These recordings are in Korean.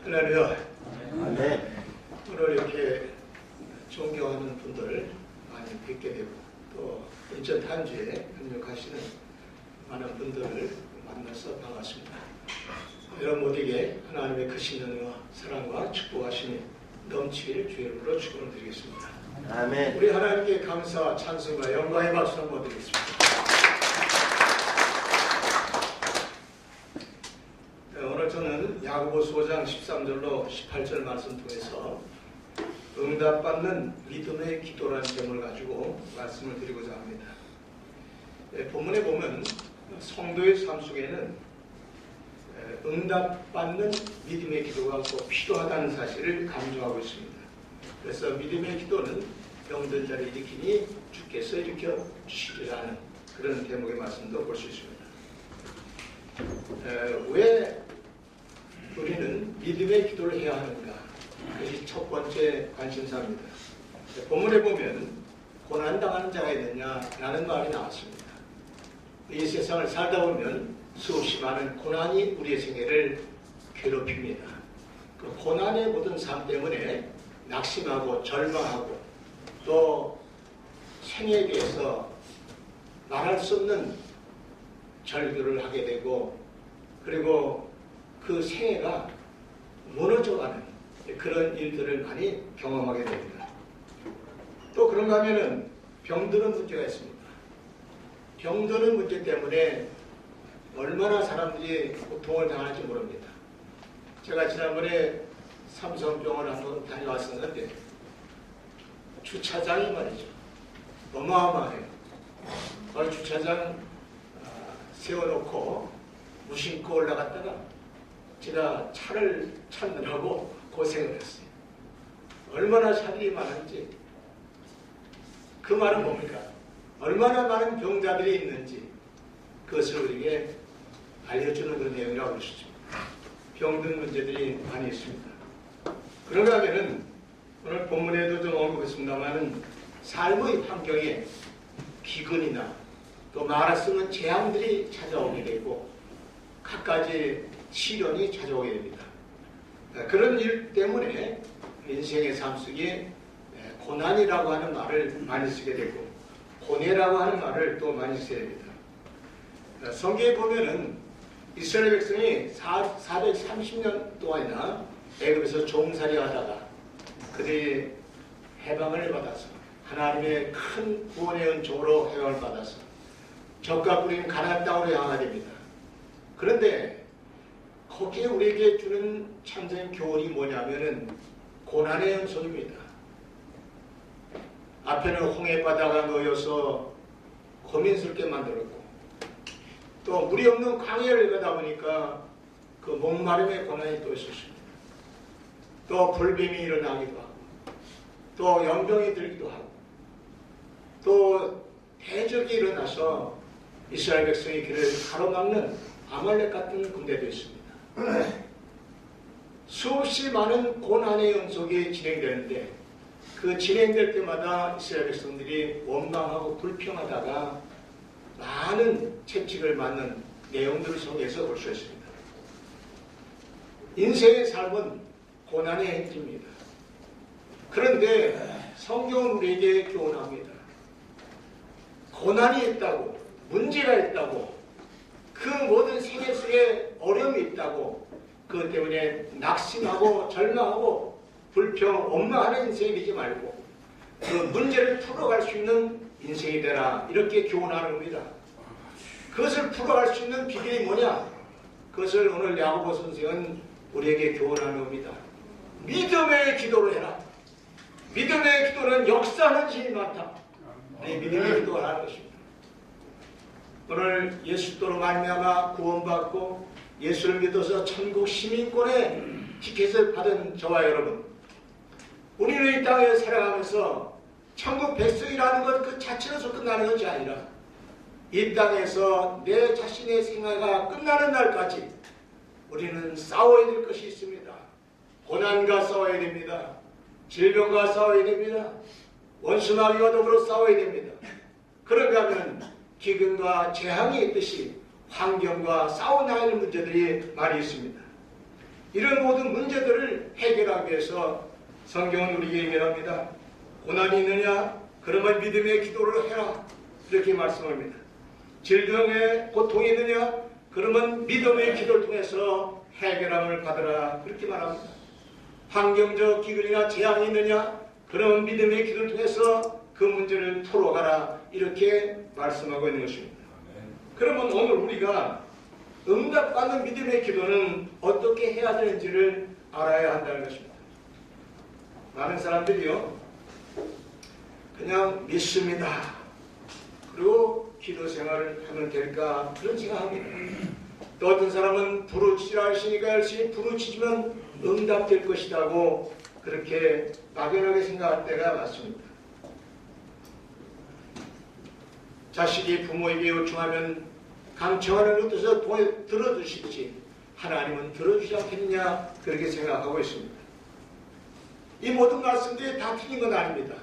할렐루야. 아멘. 오늘 이렇게 존경하는 분들 많이 뵙게 되고 또 인천 탄주에 협력하시는 많은 분들을 만나서 반갑습니다. 여러분 모두에게 하나님의 크신 은혜와 사랑과 축복하심이 넘칠 주의 이름으로 축원을 드리겠습니다. 아멘. 우리 하나님께 감사와 찬송과 영광의 박수 한번 드리겠습니다. 오늘 저는 야고보서 5장 13절로 18절 말씀 통해서 응답받는 믿음의 기도라는 제목을 가지고 말씀을 드리고자 합니다. 본문에 보면 성도의 삶 속에는 응답받는 믿음의 기도가 꼭 필요하다는 사실을 강조하고 있습니다. 그래서 믿음의 기도는 병든 자를 일으키니 주께서 일으켜 주시리라는 그런 대목의 말씀도 볼 수 있습니다. 왜 우리는 믿음의 기도를 해야 하는가? 그것이 첫 번째 관심사입니다. 본문에 보면 고난당하는 자가 있느냐라는 말이 나왔습니다. 이 세상을 살다 보면 수없이 많은 고난이 우리의 생애를 괴롭힙니다. 그 고난의 모든 삶 때문에 낙심하고 절망하고 또 생애에 대해서 말할 수 없는 절규를 하게 되고 그리고 그 생애가 무너져가는 그런 일들을 많이 경험하게 됩니다. 또 그런가 하면은 병드는 문제가 있습니다. 병드는 문제 때문에 얼마나 사람들이 고통을 당할지 모릅니다. 제가 지난번에 삼성병원을 한번 다녀왔었는데 주차장이 말이죠. 어마어마해요. 주차장 세워놓고 무심코 올라갔다가 제가 차를 찾느라고 고생을 했어요. 얼마나 차들이 많은지. 그 말은 뭡니까? 얼마나 많은 병자들이 있는지 그것을 우리에게 알려주는 그런 내용이라고 할 수 있습니다. 병든 문제들이 많이 있습니다. 그런가 하면은 오늘 본문에도 좀 언급했습니다만은 삶의 환경에 기근이나 또 말할 수 없는 재앙들이 찾아오게 되고 갖가지 시련이 찾아오게 됩니다. 그런 일 때문에 인생의 삶 속에 고난이라고 하는 말을 많이 쓰게 되고 고뇌라고 하는 말을 또 많이 써야 됩니다. 성경에 보면은 이스라엘 백성이 430년 동안이나 애굽에서 종살이 하다가 그들이 해방을 받아서 하나님의 큰 구원의 은총으로 해방을 받아서 적과 뿌린 가나안 땅으로 향하게 됩니다. 그런데 거기에 우리에게 주는 참된 교훈이 뭐냐면은 고난의 연속입니다. 앞에는 홍해바다가 놓여서 고민스럽게 만들었고 또 물이 없는 광야를 가다 보니까 그 목마름의 고난이 또 있었습니다. 또 불뱀이 일어나기도 하고 또 연병이 들기도 하고 또 대적이 일어나서 이스라엘 백성의 길을 가로막는 아말렉 같은 군대도 있습니다. 수없이 많은 고난의 연속이 진행되는데 그 진행될 때마다 이스라엘 백성들이 원망하고 불평하다가 많은 채찍을 맞는 내용들을 속에서 볼 수 있습니다. 인생의 삶은 고난의 행진입니다. 그런데 성경은 우리에게 교훈합니다. 고난이 있다고, 문제가 있다고, 그 모든 생애 속에 어려움이 있다고 그것 때문에 낙심하고 절망하고 불평, 원망하는 인생이 되지 말고 그 문제를 풀어갈 수 있는 인생이 되라 이렇게 교훈하는 겁니다. 그것을 풀어갈 수 있는 비결이 뭐냐? 그것을 오늘 야고보 선생은 우리에게 교훈하는 겁니다. 믿음의 기도를 해라. 믿음의 기도는 역사하는 힘이 많다. 믿음의 기도를 하는 것입니다. 오늘 예수 그리스도로 말미암아 구원받고 예수를 믿어서 천국 시민권의 티켓을 받은 저와 여러분, 우리는 이 땅에 살아가면서 천국 백성이라는 것 그 자체로서 끝나는 것이 아니라 이 땅에서 내 자신의 생애가 끝나는 날까지 우리는 싸워야 될 것이 있습니다. 고난과 싸워야 됩니다. 질병과 싸워야 됩니다. 원수마귀와 더불어 싸워야 됩니다. 그런가 하면 기근과 재앙이 있듯이 환경과 싸워나가는 문제들이 많이 있습니다. 이런 모든 문제들을 해결하기 위해서 성경은 우리에게 얘기합니다. 고난이 있느냐? 그러면 믿음의 기도를 해라. 이렇게 말씀합니다. 질병에 고통이 있느냐? 그러면 믿음의 기도를 통해서 해결함을 받으라. 그렇게 말합니다. 환경적 기근이나 재앙이 있느냐? 그러면 믿음의 기도를 통해서 그 문제를 풀어가라. 이렇게 말씀하고 있는 것입니다. 그러면 오늘 우리가 응답받는 믿음의 기도는 어떻게 해야 되는지를 알아야 한다는 것입니다. 많은 사람들이요, 그냥 믿습니다. 그리고 기도 생활을 하면 될까 그런 생각합니다. 또 어떤 사람은 부르치라 하시니까 열심히 부르치면 응답될 것이라고 그렇게 막연하게 생각할 때가 많습니다. 자식이 부모에게 요청하면 강청하는 뜻에서 들어주시지 하나님은 들어주지 않겠느냐 그렇게 생각하고 있습니다. 이 모든 말씀들이 다 틀린 건 아닙니다.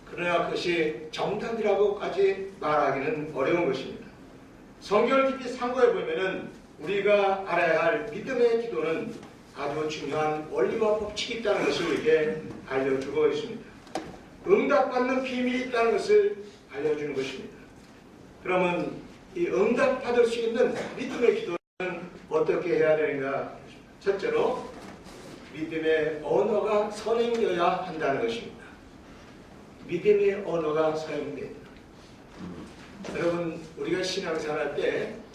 그러나 그것이 정답이라고까지 말하기는 어려운 것입니다. 성경을 깊이 상고해 보면은 우리가 알아야 할 믿음의 기도는 아주 중요한 원리와 법칙이 있다는 것을 우리에게 알려주고 있습니다. 응답받는 비밀이 있다는 것을 알려주는 것입니다. 그러면 이 응답받을 수 있는 믿음의 기도는 어떻게 해야 되는가? 첫째로 믿음의 언어가 선행되어야 한다는 것입니다. 믿음의 언어가 사용됩니다. 여러분, 우리가 신앙생활 할 때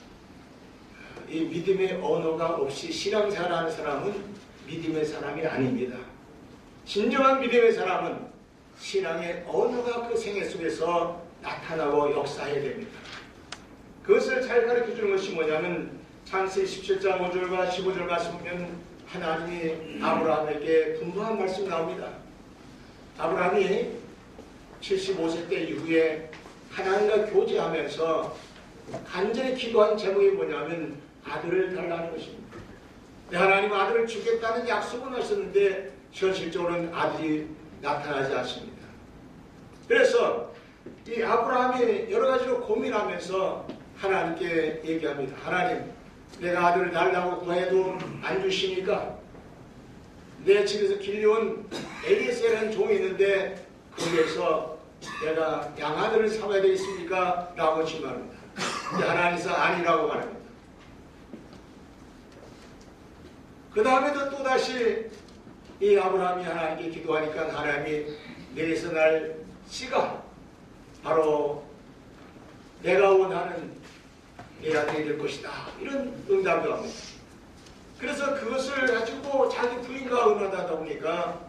이 믿음의 언어가 없이 신앙생활하는 사람은 믿음의 사람이 아닙니다. 진정한 믿음의 사람은 신앙의 언어가 그 생애 속에서 나타나고 역사해야 됩니다. 그것을 잘 가르쳐주는 것이 뭐냐면 창세기 17장 5절과 15절 말씀 보면 하나님이 아브라함에게 분부한 말씀이 나옵니다. 아브라함이 75세 때 이후에 하나님과 교제하면서 간절히 기도한 제목이 뭐냐면 아들을 달라는 것입니다. 하나님 아들을 주겠다는 약속은 하셨는데 현실적으로는 아들이 나타나지 않습니다. 그래서 이 아브라함이 여러 가지로 고민하면서 하나님께 얘기합니다. 하나님, 내가 아들을 달라고 구해도 안 주시니까 내 집에서 길려온 엘리에셀이라는 종이 있는데 거기에서 내가 양아들을 삼아야 되겠습니까? 라고 질문합니다. 하나님께서 아니라고 말합니다. 그 다음에도 또다시 이 아브라함이 하나님께 기도하니까 하나님이 내게서 날 씨가 바로 내가 원하는 내 아들이 될 것이다. 이런 응답을 합니다. 그래서 그것을 가지고 자기 부인과 의논하다 보니까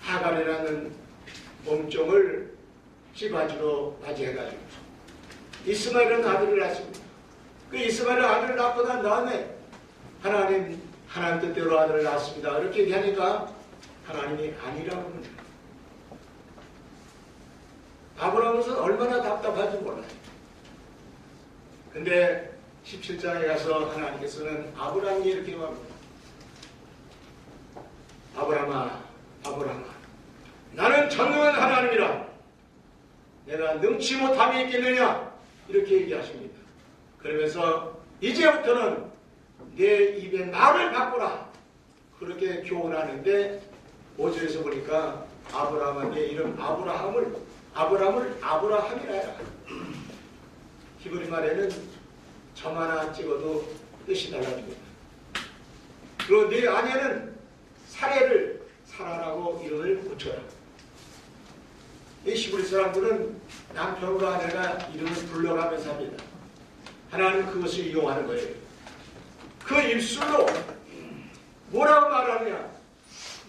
하갈이라는 몸종을 집안으로 맞이해가지고 이스마엘은 아들을 낳습니다. 그 이스마엘 아들을 낳고 난 다음에 하나님 뜻대로 아들을 낳았습니다. 이렇게 얘기하니까 하나님이 아니라고 합니다. 아브라함은 얼마나 답답한지 몰라요. 근데 17장에 가서 하나님께서는 아브라함이 이렇게 말합니다. 아브라함아, 아브라함아, 나는 전능한 하나님이라. 내가 능치 못함이 있겠느냐? 이렇게 얘기하십니다. 그러면서 이제부터는 내 입에 말을 바꾸라. 그렇게 교훈하는데 5절에서 보니까 아브라함의 이름 아브라함을 아브라함이라 해라. 히브리 말에는 점 하나 찍어도 뜻이 달라집니다. 그리고 네 아내는 사례를 사라라고 이름을 붙여라. 이 히브리 사람들은 남편과 아내가 이름을 불러가면서 합니다. 하나님은 그것을 이용하는 거예요. 그 입술로 뭐라고 말하느냐?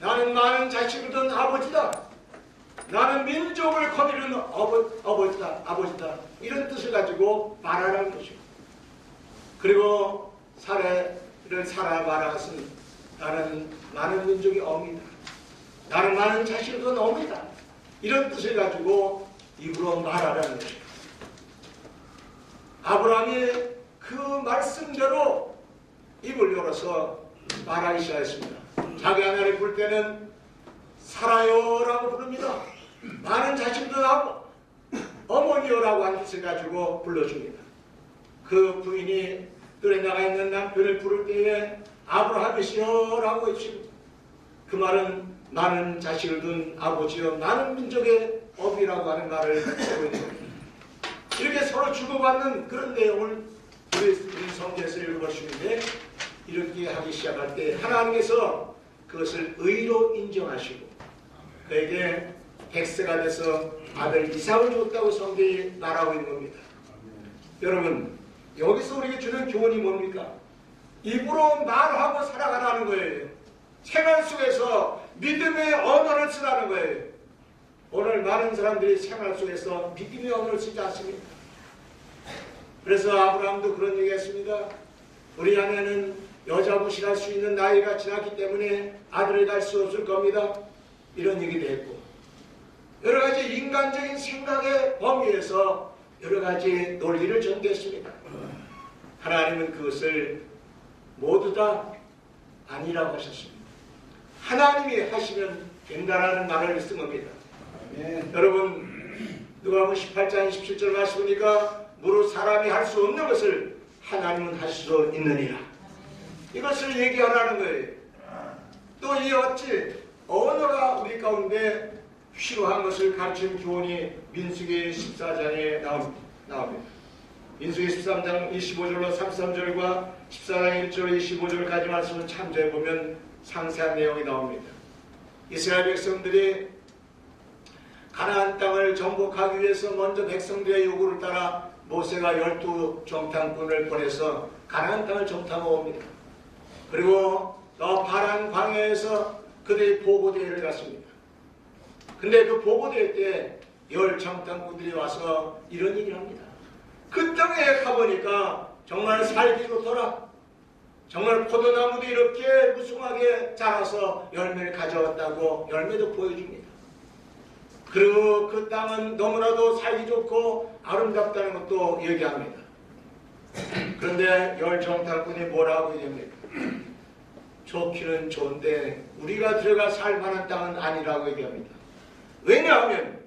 나는 많은 자식을 둔 아버지다. 나는 민족을 거느리는 아버지다. 이런 뜻을 가지고 말하라는 것이고, 그리고 사례를 사라 말하 것은 나는 많은 민족의 어미다. 나는 많은 자식을 둔 어미다. 이런 뜻을 가지고 입으로 말하라는 것이고, 아브라함이 그 말씀대로 입을 열어서 말하기 시작했습니다. 자기 아내를 부를 때는 살아요라고 부릅니다. 많은 자식도 나고 어머니요라고 하는 뜻을 가지고 불러줍니다. 그 부인이 뜰에 나가 있는 남편을 부를 때에 아브라함이시여 라고 해주십니다. 그 말은 많은 자식을 둔 아버지여 많은 민족의 업이라고 하는 말을 쓰고 있는 겁니다. 이렇게 서로 주고받는 그런 내용을 우리 성경에서 읽어보시는데 이렇게 하기 시작할 때 하나님께서 그것을 의로 인정하시고 그에게 백세가 돼서 아들 이삭을 줬다고 성경이 말하고 있는 겁니다. 여러분 여기서 우리에게 주는 교훈이 뭡니까? 입으로 말하고 살아가라는 거예요. 생활 속에서 믿음의 언어를 쓰라는 거예요. 오늘 많은 사람들이 생활 속에서 믿음의 언어를 쓰지 않습니다. 그래서 아브라함도 그런 얘기했습니다. 우리 아내는 여자 무실할 수 있는 나이가 지났기 때문에 아들을 갈 수 없을 겁니다. 이런 얘기도 했고 여러 가지 인간적인 생각의 범위에서 여러 가지 논리를 전개했습니다. 하나님은 그것을 모두 다 아니라고 하셨습니다. 하나님이 하시면 된다라는 말을 쓴 겁니다. 여러분 누가복음 18장 27절 말씀이니까 무릇 사람이 할 수 없는 것을 하나님은 하실 수 있느니라. 이것을 얘기하라는 거예요. 또 이 어찌 언어가 우리 가운데 필요한 것을 가르치는 교훈이 민수기 14장에 나옵니다. 민수기 13장 25절로 33절과 14장 1절 25절까지 말씀을 참조해 보면 상세한 내용이 나옵니다. 이스라엘 백성들이 가나안 땅을 정복하기 위해서 먼저 백성들의 요구를 따라 모세가 12정탐꾼을 보내서 가나안 땅을 정탐하고 옵니다. 그리고 또 파란 광야에서 그들이 보고대회를 갔습니다. 근데 그 보고대회 때 10정탐꾼들이 와서 이런 얘기를 합니다. 그 땅에 가보니까 정말 살기 좋더라. 정말 포도나무도 이렇게 무성하게 자라서 열매를 가져왔다고 열매도 보여줍니다. 그리고 그 땅은 너무나도 살기 좋고 아름답다는 것도 얘기합니다. 그런데 10정탐꾼이 뭐라고 얘기합니까? 좋기는 좋은데 우리가 들어가 살 만한 땅은 아니라고 얘기합니다. 왜냐하면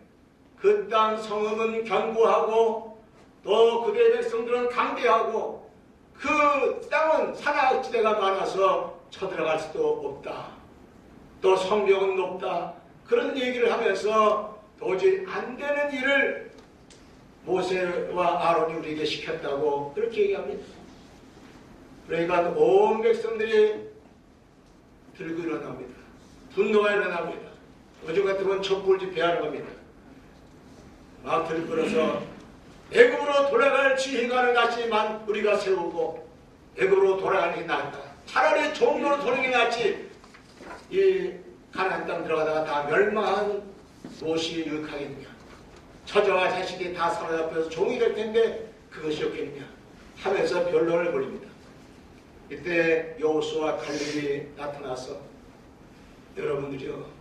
그 땅 성읍은 견고하고 또 그들의 백성들은 강대하고 그 땅은 산악지대가 많아서 쳐들어갈 수도 없다. 또 성벽은 높다. 그런 얘기를 하면서 도저히 안 되는 일을 모세와 아론이 우리에게 시켰다고 그렇게 얘기합니다. 그러니까 온 백성들이 들고 일어납니다. 분노가 일어납니다. 요즘 같으면 촛불 집회하는 겁니다. 막 들끓어서 애굽으로 돌아갈 지휘관을 다시만 우리가 세우고 애굽으로 돌아가는 게 낫다. 차라리 종로로 도는 게 낫지. 이 가나안 땅 들어가다가 다 멸망한 무엇이 유익하겠냐. 처자와 자식이 다 사로잡혀서 종이 될 텐데 그것이 없겠냐 하면서 변론을 벌입니다. 이때 여호수아와 갈렙이 나타나서 여러분들이요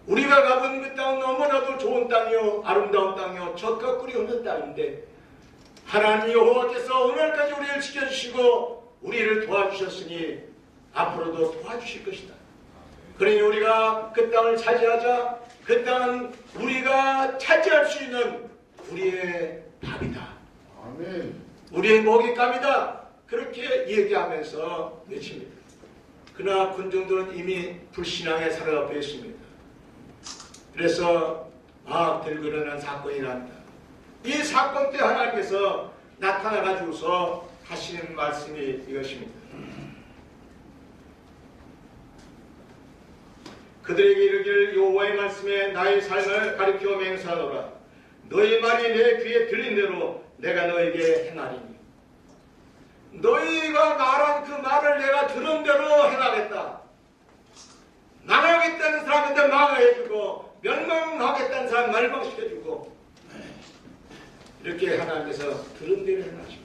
우리가 가본 그 땅은 너무나도 좋은 땅이요 아름다운 땅이요 젖과 꿀이 없는 땅인데 하나님 여호와께서 오늘까지 우리를 지켜주시고 우리를 도와주셨으니 앞으로도 도와주실 것이다. 그러니 우리가 그 땅을 차지하자. 그 땅은 우리가 차지할 수 있는 우리의 밥이다. 아멘. 우리의 먹잇감이다. 그렇게 얘기하면서 외칩니다. 그러나 군중들은 이미 불신앙에 사로잡혀 있습니다. 그래서 막 들고 일어난 사건이 난다. 이 사건 때 하나님께서 나타나가지고서 하시는 말씀이 이것입니다. 그들에게 이르기를 여호와의 말씀에 나의 삶을 가리켜 맹세하노라. 너희 말이 내 귀에 들린 대로 내가 너에게 행하리니 너희가 말한 그 말을 내가 들은 대로 행하겠다. 망하겠다는 사람한테 망해주고 멸망하겠다는 사람 멸망시켜주고 이렇게 하나님께서 들은 대로 행하시고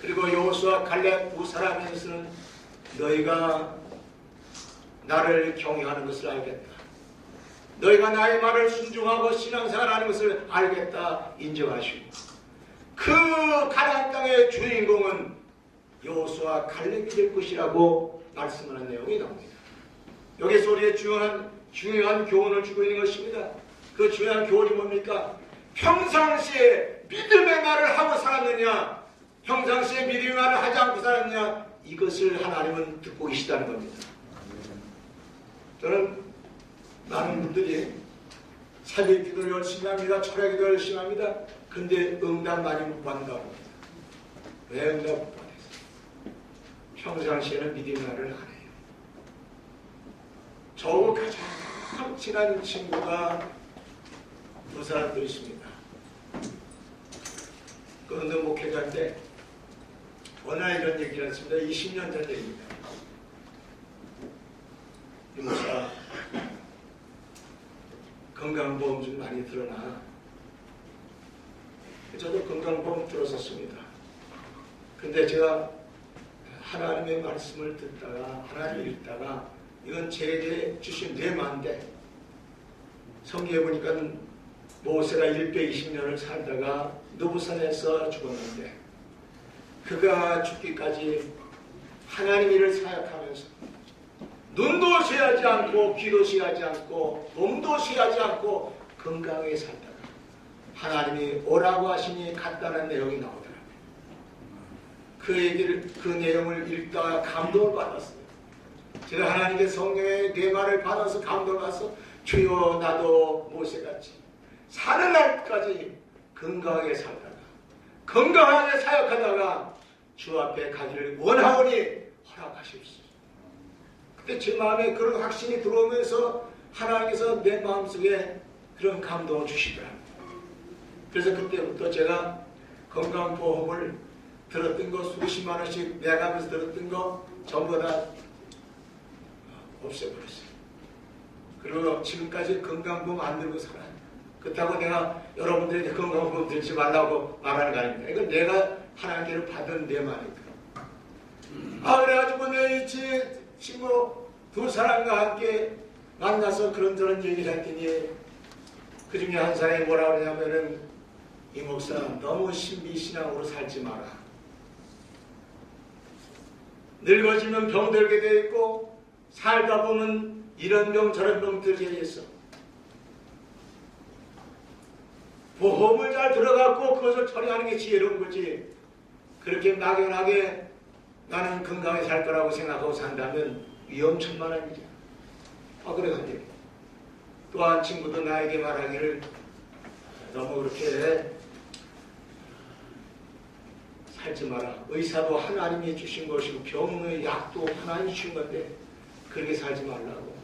그리고 여호수아 갈렙 두 사람에서는 너희가 나를 경외하는 것을 알겠다. 너희가 나의 말을 순종하고 신앙생활하는 것을 알겠다 인정하시고 그 가나안 땅의 주인공은 여호수아 갈렙이 될 것이라고 말씀하는 내용이 나옵니다. 여기서 우리의 중요한 교훈을 주고 있는 것입니다. 그 중요한 교훈이 뭡니까? 평상시에 믿음의 말을 하고 살았느냐 평상시에 믿음의 말을 하지 않고 살았느냐 이것을 하나님은 듣고 계시다는 겁니다. 저는 많은 분들이 새벽 기도를 열심히 합니다. 철야 기도를 열심히 합니다. 근데 응답 많이 못 받는다고 합니다. 왜 응답 못 받았어요? 평상시에는 믿음의 말을 안 해요. 저하고 가장 친한 친구가 두 사람도 있습니다. 그 어느 목회자인데 어느 날 이런 얘기를 했습니다. 20년 전 얘기입니다. 이 목사 건강보험 좀 많이 들어나. 저도 건강보험 들었었습니다. 근데 제가 하나님의 말씀을 듣다가 하나님을 읽다가 이건 제게 주신 뇌마인데 성경에 보니까 모세가 120년을 살다가 느부산에서 죽었는데 그가 죽기까지 하나님 일을 사역하면서 눈도 쉬하지 않고 귀도 쉬하지 않고 몸도 쉬하지 않고 건강하게 살다가 하나님이 오라고 하시니 갔다는 내용이 나오더라고요. 그 내용을 읽다가 감동을 받았어요. 제가 하나님의 성령의 뇌마를 받아서 감동을 받아서 주여 나도 모세같이 사는 날까지 건강하게 살다가 건강하게 사역하다가 주 앞에 가기를 원하오니 허락하십시오. 그때 제 마음에 그런 확신이 들어오면서 하나님께서 내 마음속에 그런 감동을 주시더라고요. 그래서 그때부터 제가 건강보험을 들었던 거 수십만 원씩 내가면서 들었던 거 전부 다 없애버렸어요. 그리고 지금까지 건강보험 안 들고 살아요. 그렇다고 내가 여러분들이 건강보험 들지 말라고 말하는 거 아닙니다. 이건 내가 하나님께로 받은 내 말이니까. 그래가지고 내 친구 두 사람과 함께 만나서 그런저런 얘기를 했더니 그 중에 한 사람이 뭐라 그러냐면은 이 목사 너무 신비신앙으로 살지 마라. 늙어지면 병들게 돼 있고 살다 보면 이런 병 저런 병 들게 있어. 보험을 잘 들어갖고 그것을 처리하는 게 지혜로운 거지. 그렇게 막연하게 나는 건강하게 살 거라고 생각하고 산다면 위험천만한 일이야. 그래가지고 또 한 친구도 나에게 말하기를 너무 그렇게 살지 마라. 의사도 하나님이 주신 것이고 병의 약도 하나님이 주신 건데 그렇게 살지 말라고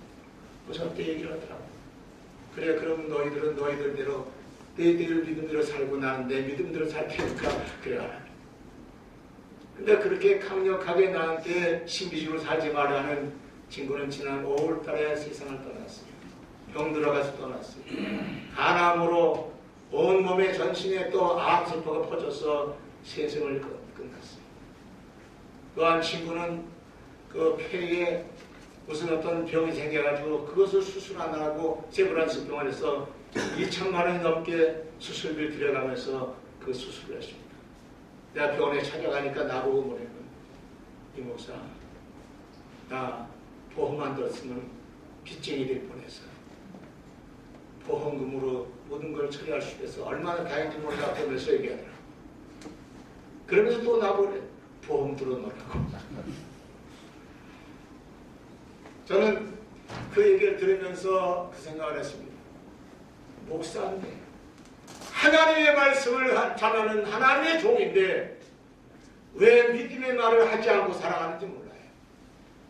저한테 얘기를 하더라고. 그래 그럼 너희들은 너희들대로 너희들 믿음대로 살고 나는 내 믿음대로 살 테니까 그래 하라. 근데 그렇게 강력하게 나한테 신비주의로 살지 말라는 친구는 지난 5월달에 세상을 떠났어요. 병 들어가서 떠났어요. 간암으로 온몸에 전신에 또 암세포가 퍼져서 세상을 끝났어요. 또 한 친구는 그 폐에 무슨 어떤 병이 생겨가지고 그것을 수술 안 하고 세브란스 병원에서 2천만 원이 넘게 수술비를 들여가면서 그 수술을 했습니다. 내가 병원에 찾아가니까 나보고 뭐래요. 이 목사 나 보험 안 들었으면 빚쟁이 될 뻔했어요. 보험금으로 모든 걸 처리할 수 있어서 얼마나 다행인지 몰라 그러면서 얘기하더라고. 그러면서 또 나보래. 보험 들어놓으라고. 저는 그 얘기를 들으면서 그 생각을 했습니다. 목사인데 하나님의 말씀을 전하는 하나님의 종인데 왜 믿음의 말을 하지 않고 살아가는지 몰라요.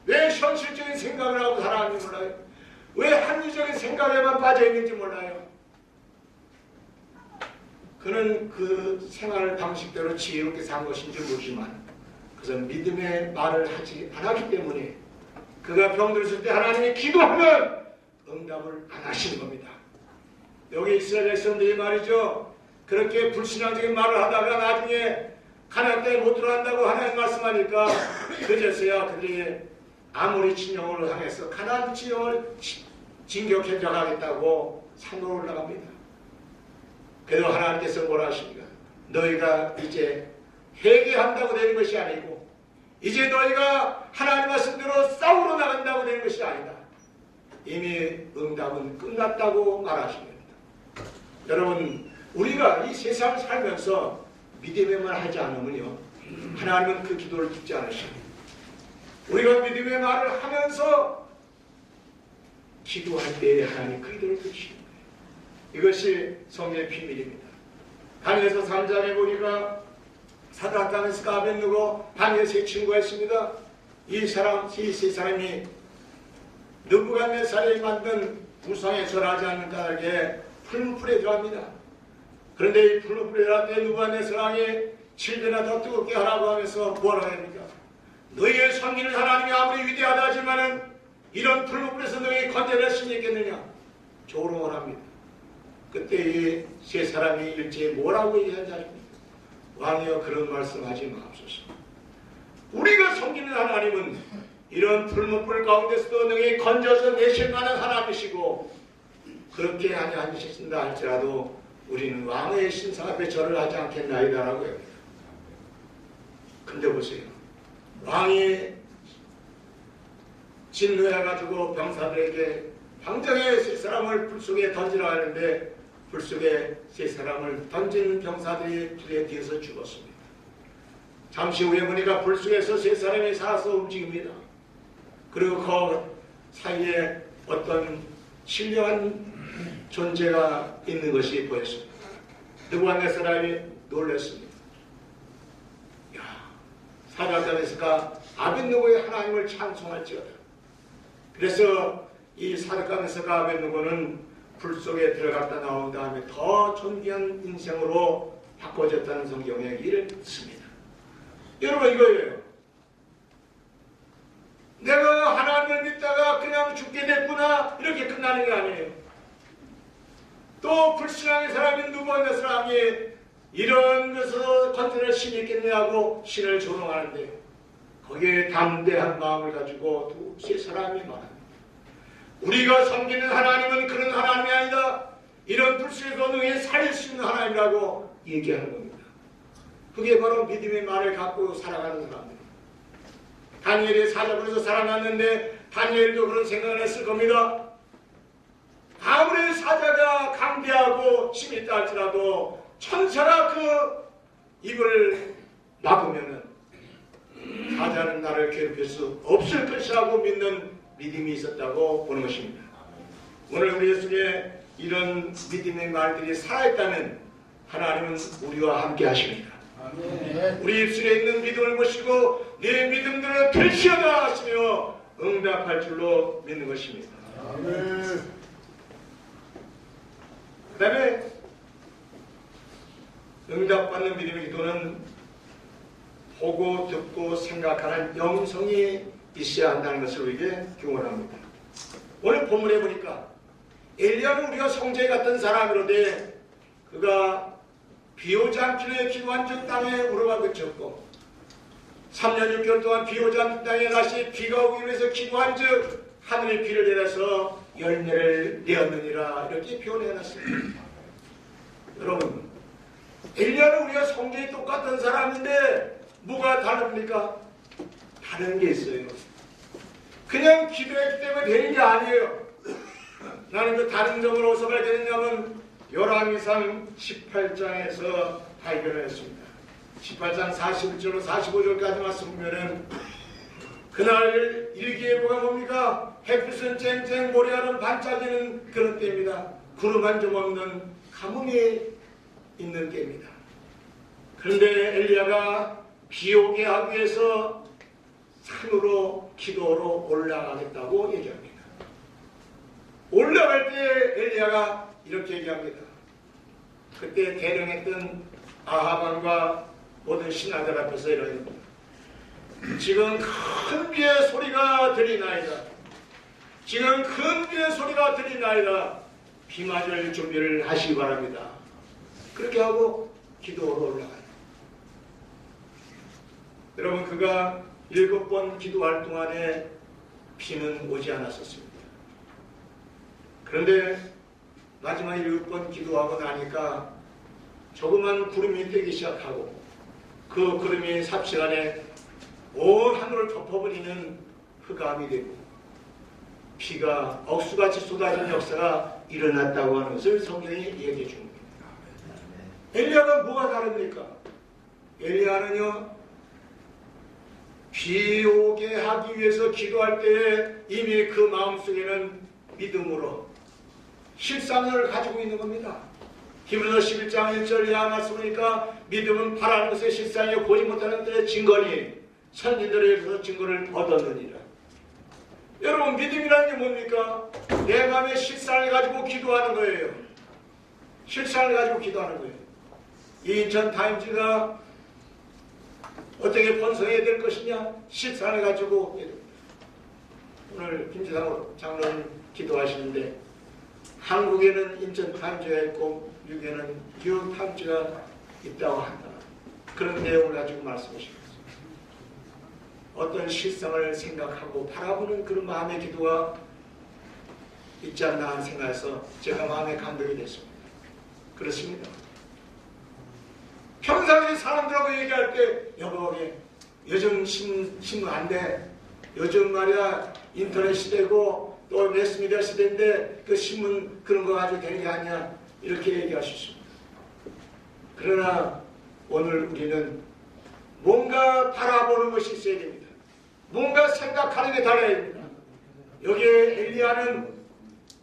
왜 현실적인 생각을 하고 살아가는지 몰라요. 왜 합리적인 생각에만 빠져있는지 몰라요. 그는 그 생활 방식대로 지혜롭게 산 것인지 모르지만 그것은 믿음의 말을 하지 않았기 때문에 그가 병들었을 때 하나님이 기도하면 응답을 안 하시는 겁니다. 여기 이스라엘 백성들이 말이죠. 그렇게 불신앙적인 말을 하다가 나중에 가나안 땅에 못 들어간다고 하나님 말씀하니까 그제서야 그들이 아모리 진영을 향해서 가나안 진영을 진격해 나가겠다고 산으로 올라갑니다. 그래도 하나님께서 뭐라 하십니까? 너희가 이제 회개한다고 되는 것이 아니고 이제 너희가 하나님 말씀대로 싸우러 나간다고 되는 것이 아니다. 이미 응답은 끝났다고 말하십니다. 여러분 우리가 이 세상을 살면서 믿음의 말 하지 않으면요 하나님은 그 기도를 듣지 않으십니다. 우리가 믿음의 말을 하면서 기도할 때에 하나님 그 기도를 들으시는 거예요. 이것이 성경의 비밀입니다. 다니엘서 3장에 보니까 사드락, 메삭, 아벳느고 다니엘 세 친구가 있습니다. 이 세 사람이 느부갓네살이 만든 우상에 절하지 않는 까닭에 풀무불에 들어갑니다. 그런데 이 풀무불에 들어갈 때 느부갓네살이 7배나 더 뜨겁게 하라고 하면서 뭐라고 합니까? 너희의 섬기는 하나님이 아무리 위대하다 하지만은 이런 풀무불에서 너희 건져낼 수 있겠느냐? 조롱을 합니다. 그때 이 세 사람이 일제히 뭐라고 얘기하지 않습니까? 왕이여 그런 말씀하지 마옵소서. 우리가 섬기는 하나님은 이런 풀무불 가운데서도 너희 건져서 내실 만한 하나님이시고 그렇게 아니하신다 할지라도 우리는 왕의 신상 앞에 절을 하지 않겠나이다라고 합니다. 근데 보세요. 왕이 진노해가지고 병사들에게 당장에 세 사람을 불 속에 던지라 하는데 불 속에 세 사람을 던진 병사들이 불에 뒤에서 죽었습니다. 잠시 후에 보니까 불 속에서 세 사람이 살아서 움직입니다. 그리고 그 사이에 어떤 신령한 존재가 있는 것이 보였습니다. 느부갓네살이 놀랐습니다. 사드락, 메삭, 아벳느고의 하나님을 찬송할지어다. 그래서 이 사드락, 메삭, 아벳느고는 불 속에 들어갔다 나온 다음에 더 존귀한 인생으로 바꿔졌다는 성경에 이를 씁니다. 여러분 이거예요. 내가 하나님을 믿다가 그냥 죽게 됐구나 이렇게 끝나는 게 아니에요. 또 불신앙의 사람인 느부갓네살이 이런 것으로 건져낼 신이 있겠냐고 신을 조롱하는데 거기에 담대한 마음을 가지고 두 세 사람이 말합니다. 우리가 섬기는 하나님은 그런 하나님이 아니다. 이런 불신에서 너희 살릴 수 있는 하나님이라고 얘기하는 겁니다. 그게 바로 믿음의 말을 갖고 살아가는 사람입니다. 다니엘이 사자굴에서 살아났는데 다니엘도 그런 생각을 했을 겁니다. 아무리 사자가 강대하고 힘이 있다 할지라도 천사가 그 입을 막으면은 사자는 나를 괴롭힐 수 없을 것이라고 믿는 믿음이 있었다고 보는 것입니다. 오늘 우리 속에 이런 믿음의 말들이 살아있다면 하나님은 우리와 함께 하십니다. 아멘. 우리 입술에 있는 믿음을 보시고 내 믿음들을 들시어다 하시며 응답할 줄로 믿는 것입니다. 아멘. 그 다음에 응답받는 믿음의 기도는 보고 듣고 생각하는 영성이 있어야 한다는 것을 우리에게 교훈합니다. 오늘 본문에 보니까 엘리야는 우리가 성자에 같은 사람이로되 그가 비 오지 않기를 기도한 즉 땅에 우러가 그쳤고 3년 6개월 동안 비 오지 않는 땅에 다시 비가 오기 위해서 기도한 즉 하늘이 비를 내려서 열매를 내었느니라 이렇게 표현해놨습니다. 여러분 엘리야는 우리가 성경이 똑같은 사람인데 뭐가 다릅니까? 다른 게 있어요. 그냥 기도했기 때문에 되는 게 아니에요. 나는 그 다른 점을 어디서 발견했냐면 열왕기상 18장에서 발견을 했습니다. 18장 41절로 45절까지 말씀보면은 그날 일기예보가 뭡니까? 햇빛은 쨍쨍 모래알은 반짝이는 그런 때입니다. 구름 한 점 없는 가뭄이 있는 때입니다. 그런데 엘리야가 비 오게 하기 위해서 산으로 기도로 올라가겠다고 얘기합니다. 올라갈 때 엘리야가 이렇게 얘기합니다. 그때 대령했던 아하방과 모든 신하들 앞에서 이러합니다. 지금 큰 비의 소리가 들리나이다. 지금 큰 비의 소리가 들리나이다. 비 맞을 준비를 하시기 바랍니다. 그렇게 하고 기도로 올라가요. 여러분 그가 7번 기도할 동안에 비는 오지 않았었습니다. 그런데 마지막 7번 기도하고 나니까 조그만 구름이 뜨기 시작하고 그 구름이 삽시간에 온 하늘을 덮어버리는 흑암이 되고 비가 억수같이 쏟아지는 역사가 일어났다고 하는 것을 성경이 얘기해 줍니다. 엘리야가 뭐가 다릅니까? 엘리야는요 비 오게 하기 위해서 기도할 때에 이미 그 마음속에는 믿음으로 실상을 가지고 있는 겁니다. 히브리서 11장 1절 이하 말씀 보니까 믿음은 바라는 것의 실상이요 보지 못하는 것의 증거니 선진들에 의해서 증거를 얻었느니라. 여러분, 믿음이라는 게 뭡니까? 내 마음의 실상을 가지고 기도하는 거예요. 실상을 가지고 기도하는 거예요. 이 인천 타임즈가 어떻게 번성해야 될 것이냐? 실상을 가지고. 오늘 김지상 장로님 기도하시는데 한국에는 인천 타임즈가 있고 미국에는 뉴욕 타임즈가 있다고 한다. 그런 내용을 가지고 말씀하십니다. 어떤 실상을 생각하고 바라보는 그런 마음의 기도가 있지 않나 하는 생각에서 제가 마음에 감동이 됐습니다. 그렇습니다. 평상시 사람들하고 얘기할 때 여보, 요즘 신문 안 돼. 요즘 말이야 인터넷 시대고 또 매스미디어 시대인데 그 신문 그런 거 가지고 되는 게 아니야. 이렇게 얘기하셨습니다. 그러나 오늘 우리는 뭔가 바라보는 것이 있어야 됩니다. 뭔가 생각하는 게 달라야 됩니다. 여기에 엘리야는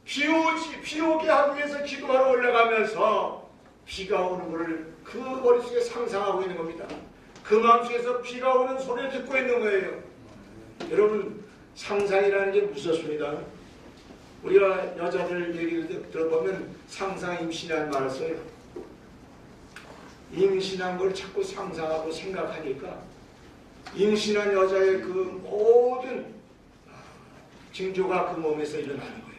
비 오게 하기 위해서 기도하러 올라가면서 비가 오는 것을 그 머릿속에 상상하고 있는 겁니다. 그 마음속에서 비가 오는 소리를 듣고 있는 거예요. 여러분, 상상이라는 게 무섭습니다. 우리가 여자들 얘기를 들어보면 상상 임신이라는 말을 써요. 임신한 걸 자꾸 상상하고 생각하니까 임신한 여자의 그 모든 징조가 그 몸에서 일어나는 거예요.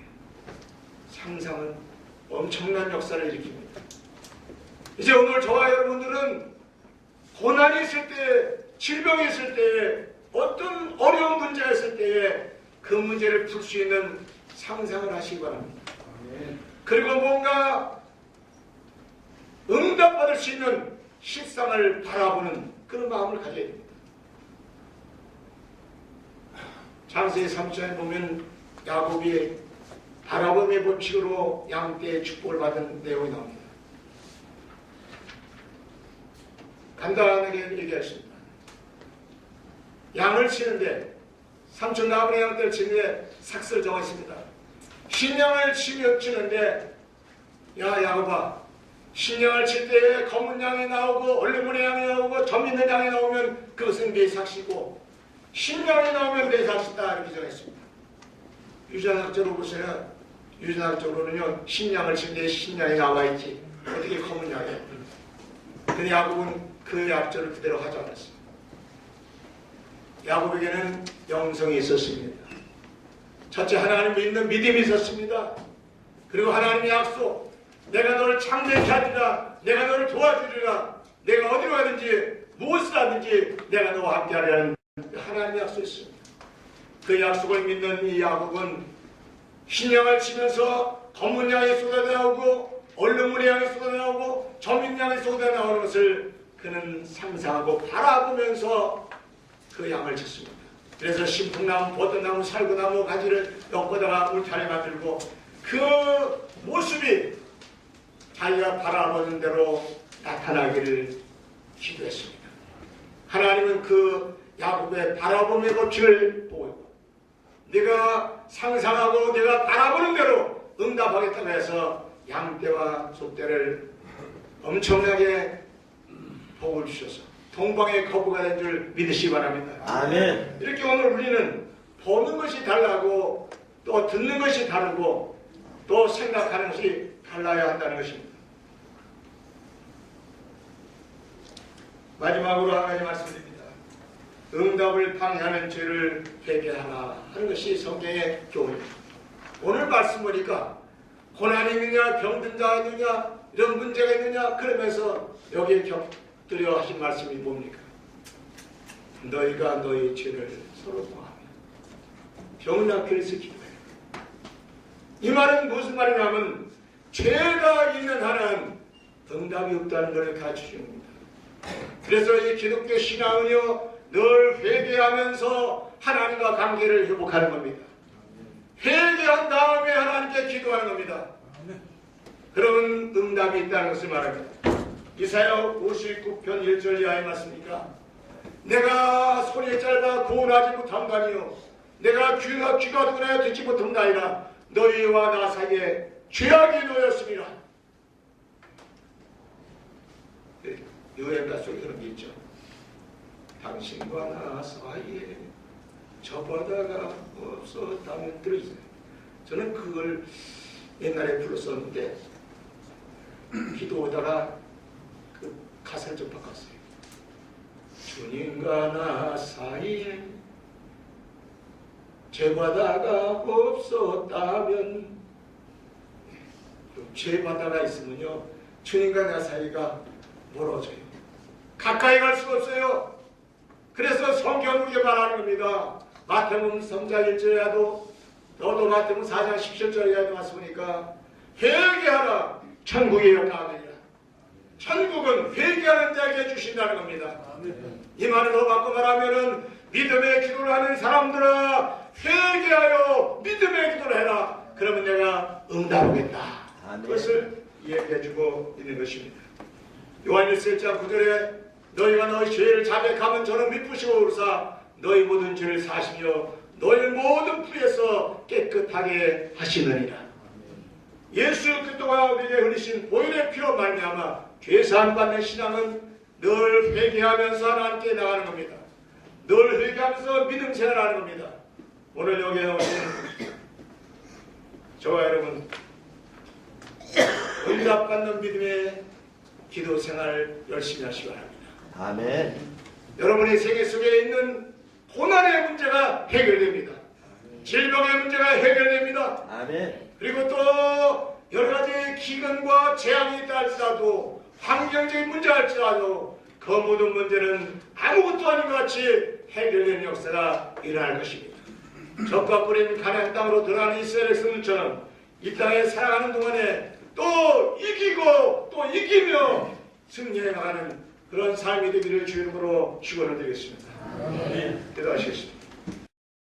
상상은 엄청난 역사를 일으킵니다. 이제 오늘 저와 여러분들은 고난이 있을 때, 질병이 있을 때, 어떤 어려운 문제가 있을 때에 그 문제를 풀 수 있는 상상을 하시기 바랍니다. 그리고 뭔가 응답받을 수 있는 실상을 바라보는 그런 마음을 가져야 됩니다. 창세기 3장에 보면 야곱이 바라봄의 법칙으로 양떼의 축복을 받은 내용이 나옵니다. 간단하게 얘기하십니다. 양을 치는데 삼촌 나무의 양떼를 치는데 삭스를 정했습니다. 흰 양을 치는데 야 야곱아, 흰 양을 칠 때 검은 양이 나오고 얼룩무늬 양이 나오고 점 있는 양이 나오면 그것은 내 삭시고 흰 양이 나오면 내 삭시다 이렇게 정했습니다. 유전학적으로 보세요. 유전학적으로는요 흰 양을 칠 때 흰 양이 나와 있지 어떻게 검은 양이에요? 근데 야곱은 그 약조를 그대로 하지 않았습니다. 야곱에게는 영성이 있었습니다. 첫째, 하나님 믿는 믿음이 있었습니다. 그리고 하나님의 약속, 내가 너를 창대케 하리라, 내가 너를 도와주리라, 내가 어디로 가든지 무엇을 하든지 내가 너와 함께 하리라는 하나님의 약속이 있습니다. 그 약속을 믿는 이 야곱은 흰 양을 치면서 검은 양이 쏟아나오고 얼룩무늬 양이 쏟아나오고 점인 양이 쏟아나오는 것을 그는 상상하고 바라보면서 그 양을 쳤습니다. 그래서 신풍나무, 버섯나무, 살구나무 가지를 엮어다가 울타리 만들고 그 모습이 자기가 바라보는 대로 나타나기를 기도했습니다. 하나님은 그 야곱의 바라봄의 법칙을 보고 있고 내가 상상하고 내가 바라보는 대로 응답하겠다고 해서 양떼와 소떼를 엄청나게 복을 주셔서 동방의 거부가 된 줄 믿으시기 바랍니다. 아멘. 이렇게 오늘 우리는 보는 것이 달라고 또 듣는 것이 다르고 또 생각하는 것이 달라야 한다는 것입니다. 마지막으로 한 가지 말씀드립니다. 응답을 방해하는 죄를 회개하라 하는 것이 성경의 교훈입니다. 오늘 말씀 보니까 고난이 있느냐 병든 자가 있느냐 이런 문제가 있느냐 그러면서 여기에 곁들여 하신 말씀이 뭡니까? 너희가 너희 죄를 서로 고하며 병을 낫기 위해서 기도해. 이 말은 무슨 말이냐면 죄가 있는 한은 응답이 없다는 것을 가르쳐주는 겁니다. 그래서 이 기독교 신앙은요 늘 회개하면서 하나님과 관계를 회복하는 겁니다. 회개한 다음에 하나님께 기도하는 겁니다. 그런 응답이 있다는 것을 말합니다. 이사야 59편 1절 이하에 맞습니까? 내가 손이 짧아 구원하지 못한다니요 내가 귀가 둔하여 듣지 못한다니라. 너희와 나 사이에 죄악이 놓였습니다. 여행가 속에 그런 게 있죠. 당신과 나 사이에 저 바다가 없었다면 들어있어요. 저는 그걸 옛날에 불렀었는데 기도하다가 그 가사를 좀 바꿨어요. 주님과 나 사이에 제 바다가 없었다면, 제 바다가 있으면요 주님과 나 사이가 멀어져요. 가까이 갈 수가 없어요. 그래서 성경은 우리가 말하는 겁니다. 마태복음 3장 1절에도 너도 마태복음 4장 17절에 나왔으니까 회개하라 천국에 가느니라. 천국은 회개하는 자에게 주신다는 겁니다. 이 말을 더 바꿔 말하면은 믿음의 기도를 하는 사람들아 회개하여 믿음의 기도를 해라. 그러면 내가 응답하겠다. 그것을 이야기해주고 있는 것입니다. 요한일서 1장 9절에 너희가 너희 죄를 자백하면 저는 미쁘시고 그러사 너희 모든 죄를 사시며 너희 모든 불에서 깨끗하게 하시느니라. 예수 그리스도가 우리에게 흘리신 보혈의 피로 말미암아 죄사함 받는 신앙은 늘 회개하면서 하나님께 나가는 겁니다. 늘 회개하면서 믿음 생활하는 겁니다. 오늘 여기에 오신 저와 여러분 응답받는 믿음의 기도 생활 열심히 하시기 바랍니다. 아멘. 여러분의 생애 속에 있는 고난의 문제가 해결됩니다. 질병의 문제가 해결됩니다. 아멘. 그리고 또 여러 가지 기근과 재앙이 있다 할지라도 환경적인 문제가 할지라도 그 모든 문제는 아무것도 아닌 것 같이 해결되는 역사가 일어날 것입니다. 적과 뿌린 가나안 땅으로 들어가는 이스라엘 백성들처럼 이 땅에 살아가는 동안에 또 이기고 또 이기며 승리해 나가는 그런 삶이 되기를 주 이름으로 축원을 드리겠습니다. 기도하시겠습니다.